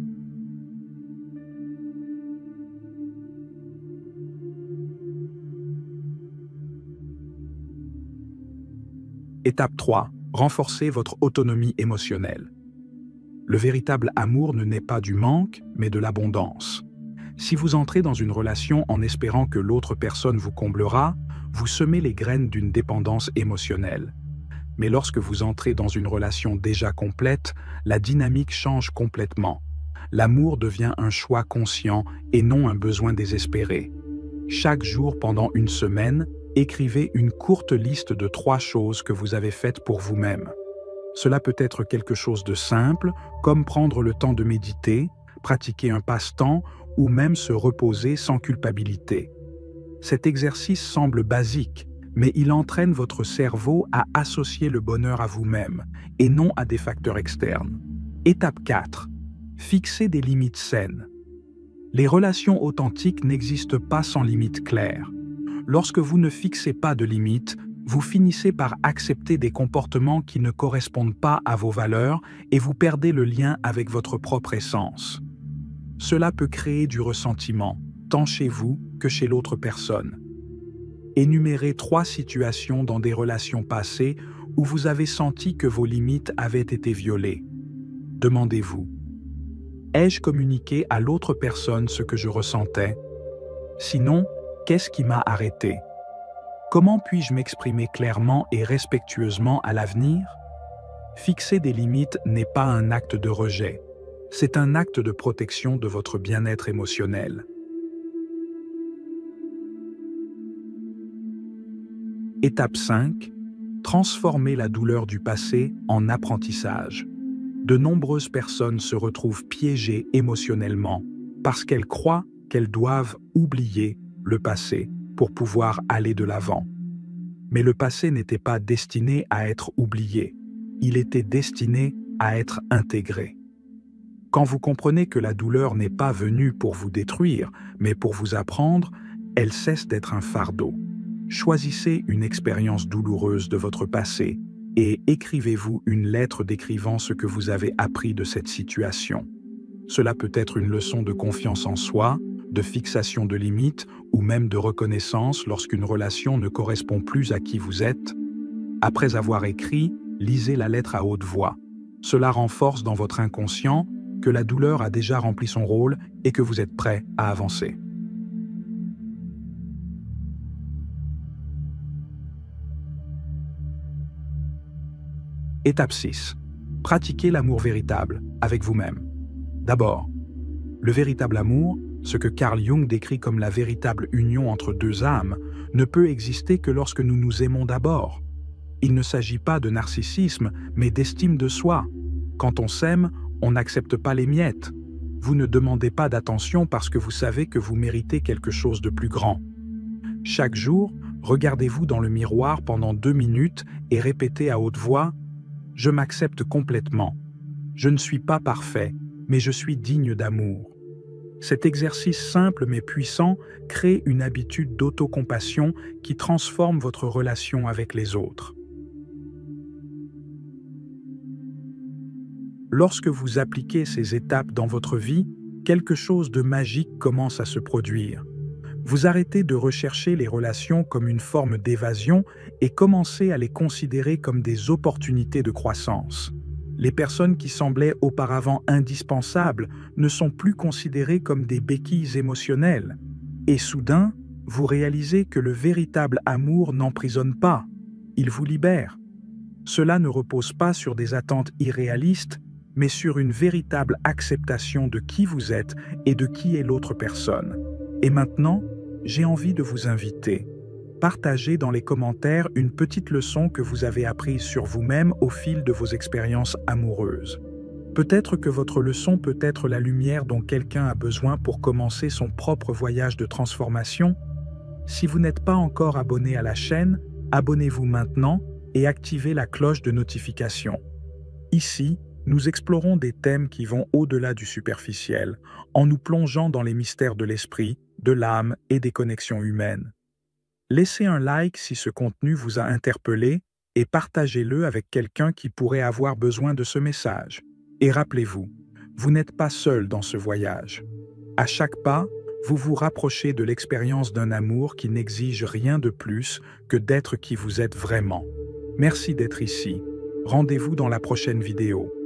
Étape 3. Renforcez votre autonomie émotionnelle. Le véritable amour ne naît pas du manque, mais de l'abondance. Si vous entrez dans une relation en espérant que l'autre personne vous comblera, vous semez les graines d'une dépendance émotionnelle. Mais lorsque vous entrez dans une relation déjà complète, la dynamique change complètement. L'amour devient un choix conscient et non un besoin désespéré. Chaque jour pendant une semaine, écrivez une courte liste de 3 choses que vous avez faites pour vous-même. Cela peut être quelque chose de simple, comme prendre le temps de méditer, pratiquer un passe-temps ou même se reposer sans culpabilité. Cet exercice semble basique, mais il entraîne votre cerveau à associer le bonheur à vous-même et non à des facteurs externes. Étape 4. Fixez des limites saines. Les relations authentiques n'existent pas sans limites claires. Lorsque vous ne fixez pas de limites, vous finissez par accepter des comportements qui ne correspondent pas à vos valeurs et vous perdez le lien avec votre propre essence. Cela peut créer du ressentiment, tant chez vous que chez l'autre personne. Énumérez 3 situations dans des relations passées où vous avez senti que vos limites avaient été violées. Demandez-vous, ai-je communiqué à l'autre personne ce que je ressentais? Sinon, qu'est-ce qui m'a arrêté? Comment puis-je m'exprimer clairement et respectueusement à l'avenir? Fixer des limites n'est pas un acte de rejet, c'est un acte de protection de votre bien-être émotionnel. Étape 5. Transformer la douleur du passé en apprentissage. De nombreuses personnes se retrouvent piégées émotionnellement parce qu'elles croient qu'elles doivent oublier le passé pour pouvoir aller de l'avant. Mais le passé n'était pas destiné à être oublié, il était destiné à être intégré. Quand vous comprenez que la douleur n'est pas venue pour vous détruire, mais pour vous apprendre, elle cesse d'être un fardeau. Choisissez une expérience douloureuse de votre passé et écrivez-vous une lettre décrivant ce que vous avez appris de cette situation. Cela peut être une leçon de confiance en soi, de fixation de limites ou même de reconnaissance lorsqu'une relation ne correspond plus à qui vous êtes. Après avoir écrit, lisez la lettre à haute voix. Cela renforce dans votre inconscient que la douleur a déjà rempli son rôle et que vous êtes prêt à avancer. Étape 6. Pratiquez l'amour véritable avec vous-même. D'abord, le véritable amour, ce que Carl Jung décrit comme la véritable union entre 2 âmes, ne peut exister que lorsque nous nous aimons d'abord. Il ne s'agit pas de narcissisme, mais d'estime de soi. Quand on s'aime, on n'accepte pas les miettes. Vous ne demandez pas d'attention parce que vous savez que vous méritez quelque chose de plus grand. Chaque jour, regardez-vous dans le miroir pendant 2 minutes et répétez à haute voix « Je m'accepte complètement. Je ne suis pas parfait, mais je suis digne d'amour. » Cet exercice simple mais puissant crée une habitude d'autocompassion qui transforme votre relation avec les autres. Lorsque vous appliquez ces étapes dans votre vie, quelque chose de magique commence à se produire. Vous arrêtez de rechercher les relations comme une forme d'évasion et commencez à les considérer comme des opportunités de croissance. Les personnes qui semblaient auparavant indispensables ne sont plus considérées comme des béquilles émotionnelles. Et soudain, vous réalisez que le véritable amour n'emprisonne pas, il vous libère. Cela ne repose pas sur des attentes irréalistes, mais sur une véritable acceptation de qui vous êtes et de qui est l'autre personne. Et maintenant, j'ai envie de vous inviter. Partagez dans les commentaires une petite leçon que vous avez apprise sur vous-même au fil de vos expériences amoureuses. Peut-être que votre leçon peut être la lumière dont quelqu'un a besoin pour commencer son propre voyage de transformation. Si vous n'êtes pas encore abonné à la chaîne, abonnez-vous maintenant et activez la cloche de notification. Ici, nous explorons des thèmes qui vont au-delà du superficiel, en nous plongeant dans les mystères de l'esprit, de l'âme et des connexions humaines. Laissez un like si ce contenu vous a interpellé et partagez-le avec quelqu'un qui pourrait avoir besoin de ce message. Et rappelez-vous, vous n'êtes pas seul dans ce voyage. À chaque pas, vous vous rapprochez de l'expérience d'un amour qui n'exige rien de plus que d'être qui vous êtes vraiment. Merci d'être ici. Rendez-vous dans la prochaine vidéo.